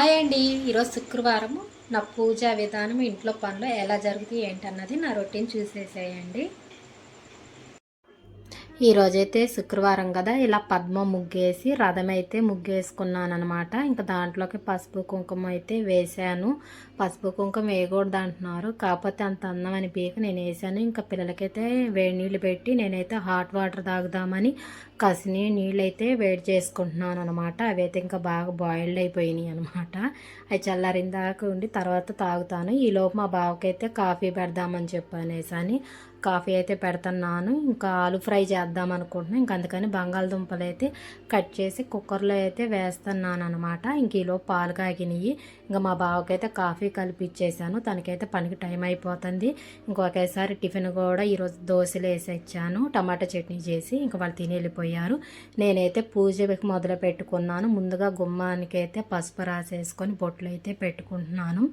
Hi అండి. ఈరోజు శుక్రవారము. నా పూజా విధానం, ఇంట్లో పనులు ఎలా జరుగుతాయి ఏంటన్నది నా రొటీన్ చూసేసేయండి. ఈరోజైతే శుక్రవారం కదా, ఇలా పద్మ ముగ్గేసి రథం అయితే ముగ్గేసుకున్నాను అనమాట. ఇంకా దాంట్లోకి పసుపు కుంకుమ అయితే వేసాను. పసుపు కుంకుమ వేయకూడదు అంటున్నారు, కాకపోతే అంత అందమని పీక నేను వేసాను. ఇంకా పిల్లలకైతే వేడి నీళ్ళు పెట్టి నేనైతే హాట్ వాటర్ తాగుదామని కసిని నీళ్ళు అయితే వేడి చేసుకుంటున్నాను అనమాట. అవి అయితే ఇంకా బాగా బాయిల్డ్ అయిపోయినాయి అనమాట. అవి చల్లారిన దాకా ఉండి తర్వాత తాగుతాను. ఈలోపు మా బావకైతే కాఫీ పెడదామని చెప్పనేసి అని కాఫీ అయితే పెడుతున్నాను. ఇంకా ఆలు ఫ్రై చేద్దాం అనుకుంటున్నాను. ఇంక అందుకని బంగాళదుంపలు అయితే కట్ చేసి కుక్కర్లో అయితే వేస్తున్నాను అనమాట. ఇంక ఈలో పాలు కాగినాయి. ఇంకా మా బావకైతే కాఫీ కలిపి ఇచ్చేసాను. తనకైతే పనికి టైం అయిపోతుంది. ఇంకొకేసారి టిఫిన్ కూడా ఈరోజు దోశలు వేసి ఇచ్చాను, టమాటా చట్నీ చేసి. ఇంకా వాళ్ళు తిని వెళ్ళిపోయారు. నేనైతే పూజకి మొదలు పెట్టుకున్నాను. ముందుగా గుమ్మానికి అయితే పసుపు రాసేసుకొని బొట్లు అయితే పెట్టుకుంటున్నాను.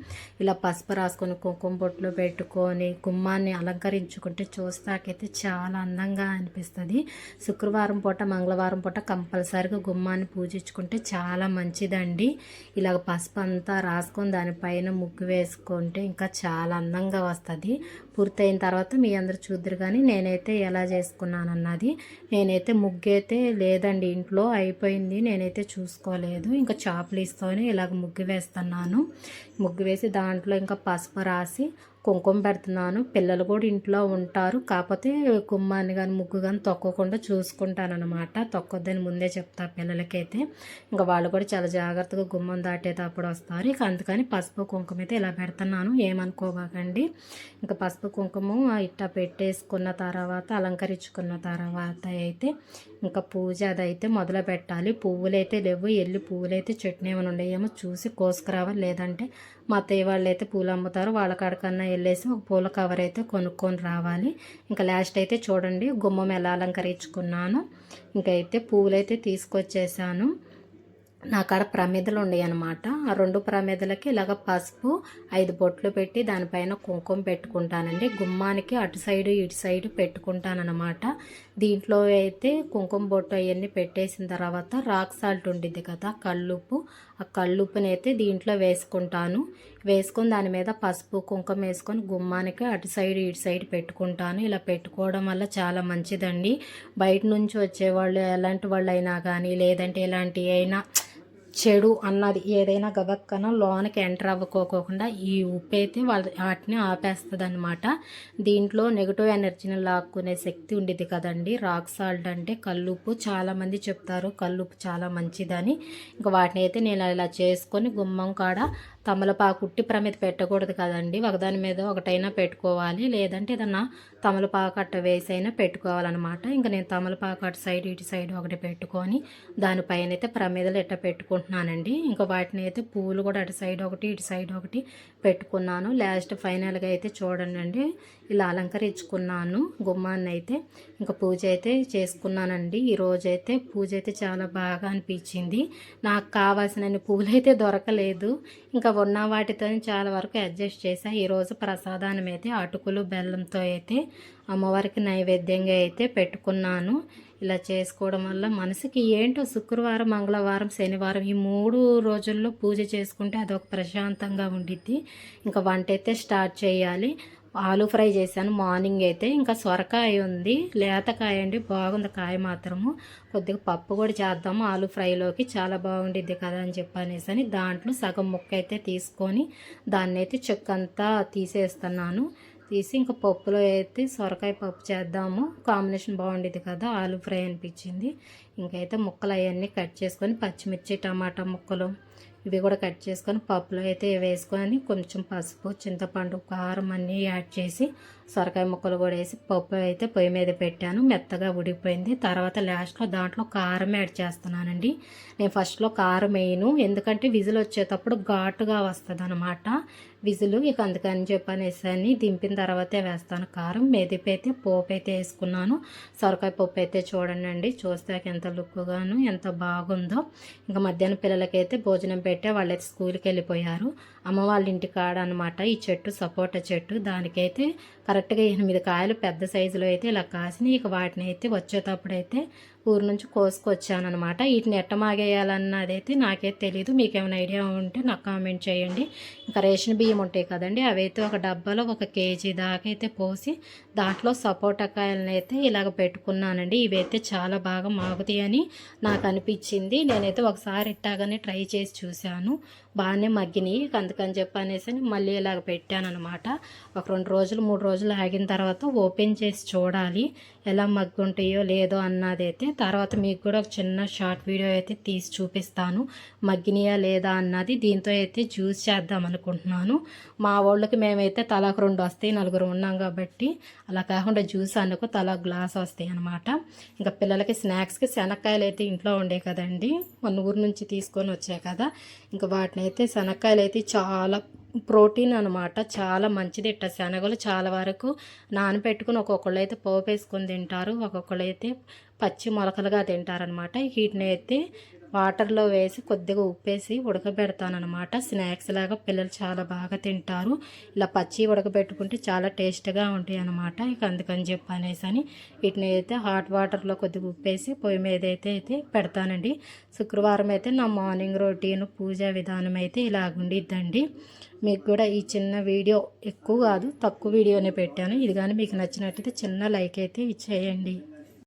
ఇలా పసుపు రాసుకొని కుంకుమ బొట్లు పెట్టుకొని గుమ్మాన్ని అలంకరించుకుంటే చూస్తాకైతే చాలా అందంగా అనిపిస్తుంది. శుక్రవారం పూట మంగళవారం పూట కంపల్సరీగా గుమ్మాన్ని పూజించుకుంటే చాలా మంచిదండి. ఇలాగ పసుపు అంతా రాసుకొని దానిపైన ముగ్గు వేసుకుంటే ఇంకా చాలా అందంగా వస్తుంది. పూర్తయిన తర్వాత మీ అందరు చూద్దరు. కానీ నేనైతే ఎలా చేసుకున్నాను అన్నది. నేనైతే ముగ్గు అయితే లేదండి, ఇంట్లో అయిపోయింది, నేనైతే చూసుకోలేదు. ఇంకా చాప్లీస్తోనే ఇలాగ ముగ్గు వేస్తున్నాను. ముగ్గు వేసి దాంట్లో ఇంకా పసుపు రాసి కుంకుమ పెడుతున్నాను. పిల్లలు కూడా ఇంట్లో ఉంటారు, కాకపోతే గుమ్మాన్ని కానీ ముగ్గు కానీ తొక్కకుండా చూసుకుంటానమాట. తొక్కొద్దని ముందే చెప్తా పిల్లలకైతే. ఇంకా వాళ్ళు కూడా చాలా జాగ్రత్తగా గుమ్మం దాటేటప్పుడు వస్తారు. ఇక అందుకని పసుపు కుంకుమ అయితే ఇలా పెడుతున్నాను, ఏమనుకోబాకండి. ఇంకా పసుపు కుంకుమ ఇట్లా పెట్టేసుకున్న తర్వాత అలంకరించుకున్న తర్వాత అయితే ఇంకా పూజ అదైతే మొదలు పెట్టాలి. పువ్వులైతే లేవు, ఎల్లి పువ్వులైతే చట్నీ ఏమైనా ఉండేమో చూసి కోసుకురావాలి. లేదంటే మా అత్తయ్య వాళ్ళు అయితే పూలు అమ్ముతారు, వాళ్ళ కాడికన్నా వెళ్ళేసి ఒక పూల కవర్ అయితే కొనుక్కొని రావాలి. ఇంకా లాస్ట్ అయితే చూడండి గుమ్మం ఎలా అలంకరించుకున్నాను. ఇంకైతే పువ్వులైతే తీసుకొచ్చేసాను. నా కాడ ప్రమిదలు ఉన్నాయి అనమాట. ఆ 2 ప్రమిదలకి ఇలాగ పసుపు 5 బొట్లు పెట్టి దానిపైన కుంకుమ పెట్టుకుంటానండి. గుమ్మానికి అటు సైడు ఇటు సైడు పెట్టుకుంటానమాట. దీంట్లో అయితే కుంకుమ బొట్టు అవన్నీ పెట్టేసిన తర్వాత రాక్ సాల్ట్ ఉండిద్ది కదా, కల్లుప్పు. ఆ కల్లుప్పుని అయితే దీంట్లో వేసుకుంటాను. వేసుకొని దాని మీద పసుపు కుంకుమ వేసుకొని గుమ్మానికి అటు సైడ్ ఇటు సైడ్ పెట్టుకుంటాను. ఇలా పెట్టుకోవడం వల్ల చాలా మంచిదండి. బయట నుంచి వచ్చేవాళ్ళు ఎలాంటి వాళ్ళు అయినా కానీ, లేదంటే ఎలాంటి అయినా చెడు అన్నది ఏదైనా గబక్కన లోనకి ఎంటర్ అవ్వకోకుండా ఈ ఉప్పు అయితే వాటిని ఆపేస్తుంది అనమాట. దీంట్లో నెగిటివ్ ఎనర్జీని లాక్కునే శక్తి ఉండేది కదండి. రాక్ సాల్ట్ అంటే కల్లుప్పు. చాలామంది చెప్తారు కల్లుప్పు చాలా మంచిదని. ఇంకా వాటిని అయితే నేను ఇలా చేసుకొని గుమ్మం కాడ తమలపాకు ఉట్టి ప్రమిద పెట్టకూడదు కదండి, ఒకదాని మీద ఒకటైనా పెట్టుకోవాలి. లేదంటే ఏదన్నా తమలపాకు అట్ట వేసైనా పెట్టుకోవాలన్నమాట. ఇంకా నేను తమలపాకు అటు సైడ్ ఇటు సైడ్ ఒకటి పెట్టుకొని దానిపైన అయితే ప్రమిదలు ఇట్ట పెట్టుకుంటున్నానండి. ఇంకా వాటిని అయితే పూలు కూడా అటు సైడ్ ఒకటి ఇటు సైడ్ ఒకటి పెట్టుకున్నాను. లాస్ట్ ఫైనల్గా అయితే చూడండి ఇలా అలంకరించుకున్నాను గుమ్మాన్ని అయితే. ఇంకా పూజ అయితే చేసుకున్నానండి. ఈరోజైతే పూజ అయితే చాలా బాగా అనిపించింది. నాకు కావాల్సిన పూలు అయితే దొరకలేదు, ఇంకా ఉన్న వాటితో చాలా వరకు అడ్జస్ట్ చేసా. ఈరోజు ప్రసాదానం అయితే అటుకులు బెల్లంతో అయితే అమ్మవారికి నైవేద్యంగా అయితే పెట్టుకున్నాను. ఇలా చేసుకోవడం వల్ల మనసుకి ఏంటో శుక్రవారం మంగళవారం శనివారం ఈ 3 రోజుల్లో పూజ చేసుకుంటే అదొక ప్రశాంతంగా ఉండిద్ది. ఇంకా వంట అయితే స్టార్ట్ చేయాలి. ఆలు ఫ్రై చేశాను మార్నింగ్ అయితే. ఇంకా సొరకాయ ఉంది, లేతకాయ అండి, బాగుంది కాయ మాత్రము. కొద్దిగా పప్పు కూడా చేద్దాము ఆలు ఫ్రైలోకి, చాలా బాగుండిద్ది కదా అని చెప్పనేసి అని దాంట్లో సగం ముక్క అయితే తీసుకొని దాన్ని అయితే చెక్కంతా తీసేస్తున్నాను. తీసి ఇంకా పప్పులో అయితే సొరకాయ పప్పు చేద్దాము, కాంబినేషన్ బాగుండేది కదా ఆలు ఫ్రై అనిపించింది. ఇంకైతే ముక్కలు అవన్నీ కట్ చేసుకొని పచ్చిమిర్చి టమాటా ముక్కలు ఇవి కూడా కట్ చేసుకొని పప్పులో అయితే వేసుకొని కొంచెం పసుపు చింతపండు కారం అన్నీ యాడ్ చేసి సొరకాయ ముక్కలు కూడా వేసి పప్పు అయితే పొయ్యి మీద పెట్టాను. మెత్తగా ఉడికిపోయింది. తర్వాత లాస్ట్లో దాంట్లో కారం యాడ్ చేస్తున్నానండి. నేను ఫస్ట్లో కారం వేయను, ఎందుకంటే విజిల్ వచ్చేటప్పుడు ఘాటుగా వస్తుంది అనమాట విజిల్. ఇక అందుకని చెప్పనేసి దింపిన తర్వాతే వేస్తాను కారం. మెదిపి అయితే పోపు అయితే వేసుకున్నాను. సొరకాయ పప్పు అయితే చూడండి, చూస్తే ఎంత లుక్గాను ఎంత బాగుందో. ఇంకా మధ్యాహ్నం పిల్లలకైతే భోజనం పెట్టే వాళ్ళైతే స్కూల్కి వెళ్ళిపోయారు. అమ్మ వాళ్ళ ఇంటి కాడ అనమాట ఈ చెట్టు, సపోటా చెట్టు. దానికైతే కరెక్ట్గా 8 కాయలు పెద్ద సైజులో అయితే ఇలా కాసినాయి. ఇక వాటిని అయితే వచ్చేటప్పుడు అయితే ఊరు నుంచి కోసుకొచ్చానమాట. వీటిని ఎట్ట మాగేయాలన్నది అయితే నాకైతే తెలీదు. మీకేమైనా ఐడియా ఉంటే నాకు కామెంట్ చేయండి. ఇంకా రేషన్ బియ్యం ఉంటాయి కదండి, అవైతే ఒక డబ్బాలో 1 కేజీ దాకా అయితే పోసి దాంట్లో సపోటా కాయలను అయితే ఇలాగ పెట్టుకున్నానండి. ఇవైతే చాలా బాగా మాగుతాయని నాకు అనిపించింది. నేనైతే ఒకసారి ఇట్టాగానే ట్రై చేసి చూశాను, బాగానే మగ్గినాయి. అందుకని చెప్పి అనేసి మళ్ళీ ఇలాగ పెట్టానమాట. ఒక 2 రోజులు 3 రోజులు ఆగిన తర్వాత ఓపెన్ చేసి చూడాలి ఎలా మగ్గుంటాయో లేదో అన్నదైతే. తర్వాత మీకు కూడా ఒక చిన్న షార్ట్ వీడియో అయితే తీసి చూపిస్తాను మగ్గినాయా లేదా అన్నది. దీంతో అయితే జ్యూస్ చేద్దాం అనుకుంటున్నాను. మా వాళ్ళకి మేమైతే తలకు 2 వస్తాయి, 4 ఉన్నాం కాబట్టి. అలా కాకుండా జ్యూస్ అనుకో తలా గ్లాస్ వస్తాయి అనమాట. ఇంకా పిల్లలకి స్నాక్స్కి శనక్కాయలు అయితే ఇంట్లో ఉండే కదండి, మన ఊరు నుంచి తీసుకొని వచ్చాయి కదా. ఇంకా వాటిని అయితే శనక్కాయలు అయితే చాలా ప్రోటీన్ అనమాట, చాలా మంచిది. ఇట్ట శనగలు చాలా వరకు నానబెట్టుకుని ఒక్కొక్కళ్ళు అయితే పోపు వేసుకొని తింటారు, ఒక్కొక్కళ్ళు అయితే పచ్చి మొలకలుగా తింటారనమాట. వీటిని అయితే వాటర్లో వేసి కొద్దిగా ఉప్పేసి ఉడకబెడతానమాట. స్నాక్స్ లాగా పిల్లలు చాలా బాగా తింటారు. ఇలా పచ్చి ఉడకబెట్టుకుంటే చాలా టేస్ట్గా ఉంటాయి అనమాట. ఇక అందుకని చెప్పి అనేసి వీటిని అయితే హాట్ వాటర్లో కొద్దిగా ఉప్పేసి పొయ్యి మీద అయితే పెడతానండి. శుక్రవారం అయితే నా మార్నింగ్ రొటీన్ పూజా విధానం అయితే ఇలాగుండిద్దండి. మీకు కూడా ఈ చిన్న వీడియో ఎక్కువ కాదు, తక్కువ వీడియోనే పెట్టాను. ఇది కానీ మీకు నచ్చినట్టయితే చిన్న లైక్ అయితే ఇచ్చేయండి.